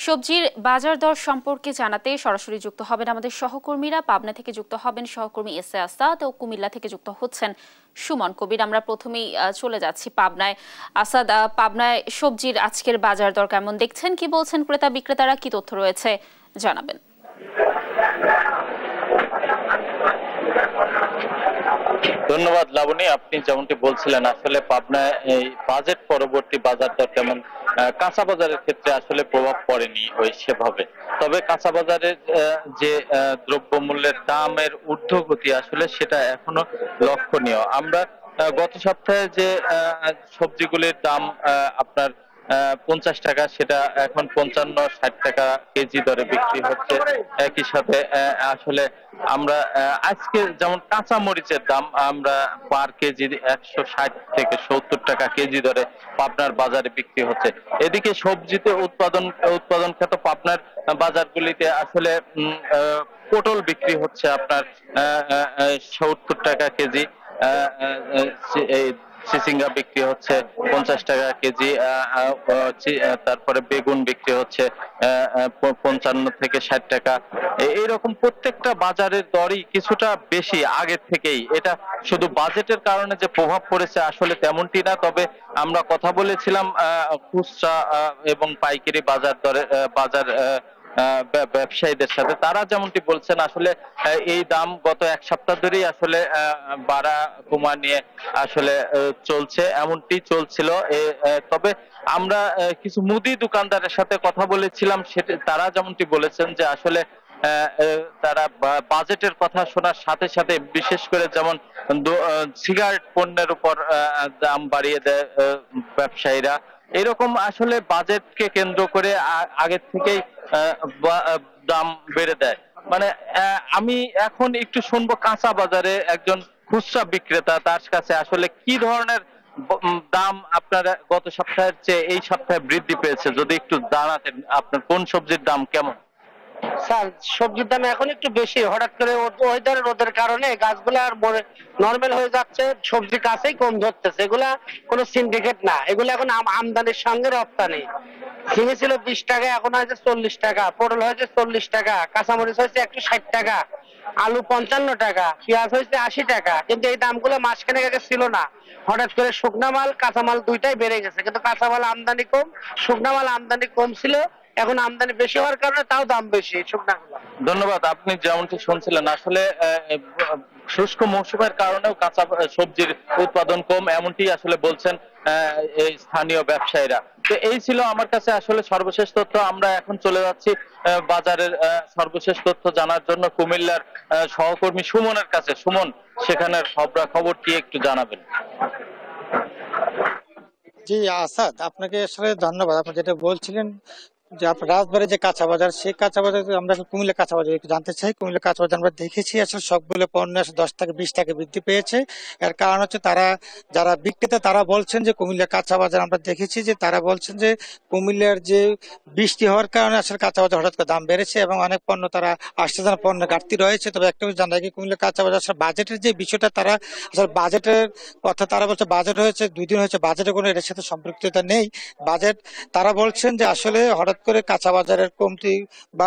সবজির বাজার দর সম্পর্কে জানাতে সরাসরি যুক্ত হবেন আমাদের সহকর্মীরা। পাবনা থেকে যুক্ত হবেন সহকর্মী এস এ আসাদ ও কুমিল্লা থেকে যুক্ত হচ্ছেন সুমন কবির। আমরা প্রথমেই চলে যাচ্ছি পাবনায়। আসাদ, পাবনায় সবজির আজকের বাজার দর কেমন দেখছেন, কি বলছেন ক্রেতা বিক্রেতারা, কি তথ্য রয়েছে জানাবেন। ধন্যবাদ লাবণী, আপনি যেমনটি বলছিলেন আসলে পাবনায় এই বাজেট পরবর্তী বাজার দর তেমন কাঁচা বাজারের ক্ষেত্রে আসলে প্রভাব পড়েনি ওই সেভাবে। তবে কাঁচা বাজারের যে দ্রব্যমূল্যের দামের ঊর্ধ্বগতি আসলে সেটা এখনো লক্ষণীয়। আমরা গত সপ্তাহে যে সবজিগুলির দাম আপনার 50 টাকা, সেটা এখন 55-60 টাকা কেজি দরে বিক্রি হচ্ছে। একই সাথে আসলে আমরা আজকে যেমন কাঁচা মরিচের দাম আমরা পার কেজি 160 থেকে 70 টাকা কেজি দরে পাবনার বাজারে বিক্রি হচ্ছে। এদিকে সবজিতে উৎপাদন খ্যাত পাবনার বাজারগুলিতে আসলে পটল বিক্রি হচ্ছে আপনার 70 টাকা কেজি, চিচিঙ্গা বিক্রি হচ্ছে 50 টাকা কেজি, তারপরে বেগুন বিক্রি হচ্ছে 55 থেকে 60 টাকা। এইরকম প্রত্যেকটা বাজারের দরই কিছুটা বেশি আগের থেকেই। এটা শুধু বাজেটের কারণে যে প্রভাব পড়েছে আসলে তেমনটি না। তবে আমরা কথা বলেছিলাম খুচরা এবং পাইকারি বাজার ব্যবসায়ীদের সাথে, তারা যেমনটি বলছেন আসলে এই দাম গত এক সপ্তাহ ধরেই আসলে বাড়া কমা নিয়ে আসলে চলছে, এমনটি চলছিল। তবে আমরা কিছু মুদি দোকানদারের সাথে কথা বলেছিলাম, সেটা তারা যেমনটি বলেছেন যে আসলে তারা বাজেটের কথা শোনার সাথে সাথে বিশেষ করে যেমন সিগারেট পণ্যের উপর দাম বাড়িয়ে দেয় ব্যবসায়ীরা। এরকম আসলে বাজেটকে কেন্দ্র করে আগের থেকেই দাম বেড়ে দেয়। মানে আমি এখন একটু শুনবো কাঁচা বাজারে একজন খুচরা বিক্রেতা, তার কাছে আসলে কি ধরনের দাম আপনার গত সপ্তাহের চেয়ে এই সপ্তাহে বৃদ্ধি পেয়েছে, যদি একটু জানাতেন আপনার কোন সবজির দাম কেমন। স্যার, সবজির দাম এখন একটু বেশি, হঠাৎ করে ওয়েদার রোদের কারণে গাছগুলো আর নর্মাল হয়ে যাচ্ছে, সবজি কাছেই কম ধরতেছে। এগুলা কোনো সিন্ডিকেট না, এগুলো এখন আমদানির সঙ্গে রপ্তানি। ঝিঙে ছিল 20 টাকা, এখন হয়েছে 40 টাকা, পটল হয়েছে 40 টাকা, কাঁচামরিচ হয়েছে 160 টাকা, আলু 55 টাকা, পেঁয়াজ হয়েছে 80 টাকা। কিন্তু এই দামগুলো মাসখানেক আগে ছিল না। হঠাৎ করে শুকনা মাল কাঁচা মাল দুইটাই বেড়ে গেছে, কিন্তু কাঁচা মাল আমদানি কম, শুকনা মাল আমদানি কম ছিল। এখন আমদানি বেশি হওয়ার কারণে তাও দাম বেশি শুকনাগুলো। ধন্যবাদ। আপনি যেমনটি শুনছিলেন আসলে শুষ্ক মৌসুমের কারণেও কাঁচা সবজির উৎপাদন কম, এমনটি আসলে বলছেন এই স্থানীয় ব্যবসায়ীরা। তো এই ছিল আমার কাছে আসলে সর্বশেষ তথ্য। আমরা এখন চলে যাচ্ছি বাজারের সর্বশেষ তথ্য জানার জন্য কুমিল্লার সহকর্মী সুমনের কাছে। সুমন, সেখানের খবর কি একটু জানাবেন? জি আসাদ, আপনাকে আসলে ধন্যবাদ। আপনি যেটা বলছিলেন যে আপনার রাজবাড়ির যে কাঁচা বাজার, সেই কাঁচা বাজার আমরা কুমিল্লা কাঁচা বাজার একটু জানতে চাই। কুমিল্লা কাঁচা বাজার আমরা দেখেছি আসলে সবগুলো পণ্য 10 থেকে 20 টাকা বৃদ্ধি পেয়েছে। এর কারণ হচ্ছে যারা বিক্রেতা তারা বলছেন যে কুমিল্লা কাঁচা বাজার আমরা দেখেছি যে তারা বলছেন যে কুমিল্লার যে বৃষ্টি হওয়ার কারণে আসলে কাঁচা বাজার হঠাৎ করে দাম বেড়েছে এবং অনেক পণ্য তারা আসতে জানা পণ্যের ঘাটতি রয়েছে। তবে একটা জানা কি কুমিল্লা কাঁচা বাজার আসলে বাজেটের যে বিষয়টা, তারা আসলে বাজেটের কথা তারা বলছে বাজেট হয়েছে 2 দিন হয়েছে, বাজেটে কোনো এর সাথে সম্পৃক্ততা নেই। বাজেট তারা বলছেন যে আসলে হঠাৎ করে কাঁচা বাজারের কমতি বা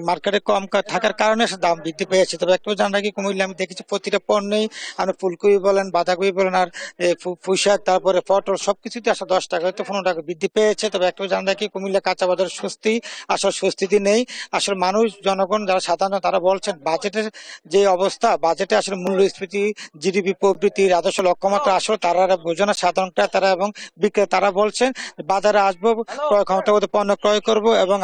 মার্কেটে কম থাকার কারণে দাম বৃদ্ধি পেয়েছে। তবে একটু জানা কি কুমিল্লা আমি দেখেছি প্রতিটা পণ্যেই, আপনি ফুলকপি বলেন, বাঁধাকপি বলেন, আর পুঁইশাক, তারপরে পটল, সবকিছুতে আসলে 10 টাকা হয়তো 15 টাকা বৃদ্ধি পেয়েছে। তবে একটু জানা কি কুমিল্লা কাঁচা বাজার আসলে স্বস্তিতে নেই। আসলে মানুষ জনগণ যারা সাধারণ তারা বলছেন বাজেটের যে অবস্থা, বাজেটে আসলে মূল্যস্ফীতি, জিডিপি প্রবৃদ্ধি, রাজস্ব লক্ষ্যমাত্রা আসলে তারা বোঝে না সাধারণ তারা এবং বিক্রেতা। তারা বলছেন বাজারে আসবো, ক্রয় ক্ষমতা পণ্য ক্রয় করব এবং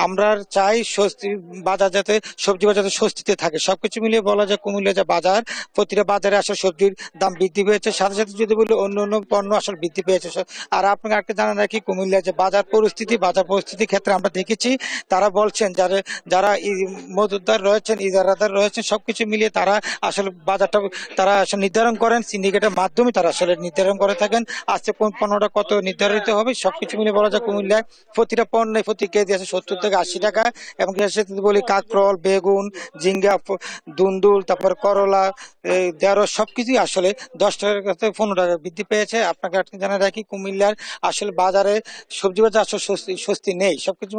আমরা চাই স্বস্তি বাজার, যাতে সবজি বাজার যাতে স্বস্তিতে থাকে। সবকিছু মিলিয়ে বলা যায় কুমিল্লা যে বাজার, প্রতিটা বাজারে আসলে সবজির দাম বৃদ্ধি পেয়েছে, সাথে সাথে যদি বলি অন্য পণ্য আসলে বৃদ্ধি পেয়েছে। আর আপনাকে একটা জানা রাখি কুমিল্লা যে বাজার পরিস্থিতির ক্ষেত্রে আমরা দেখেছি তারা বলছেন যারা মজুদদার রয়েছেন, ইজারাদার রয়েছেন, সবকিছু মিলিয়ে তারা আসলে বাজারটা তারা আসলে নির্ধারণ করেন, সিন্ডিকেটের মাধ্যমে তারা আসলে নির্ধারণ করে থাকেন। আজকে কোন পণ্যটা কত নির্ধারিত হবে, সবকিছু মিলিয়ে বলা যায় কুমিল্লায় প্রতিটা পণ্যে প্রতি কেজি আছে 70 থেকে 80 টাকা। এবং যদি বলি কাঁকরোল, বেগুন, ঝিঙ্গা, দুন্দুল, তারপর করলা, ঢেঁড়স সবকিছুই আসলে 10 টাকার কাছে 15 টাকা বৃদ্ধি পেয়েছে। আপনাকে জানা রাখি কুমিল্লার আসলে বাজারে সবজি বাজার আসলে স্বস্তি নেই, সবকিছু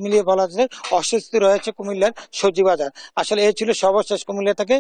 মিলিয়ে বলা যায় অস্বস্তি রয়েছে কুমিল্লার সবজি বাজার। আসলে এই ছিল সর্বশেষ কুমিল্লা থেকে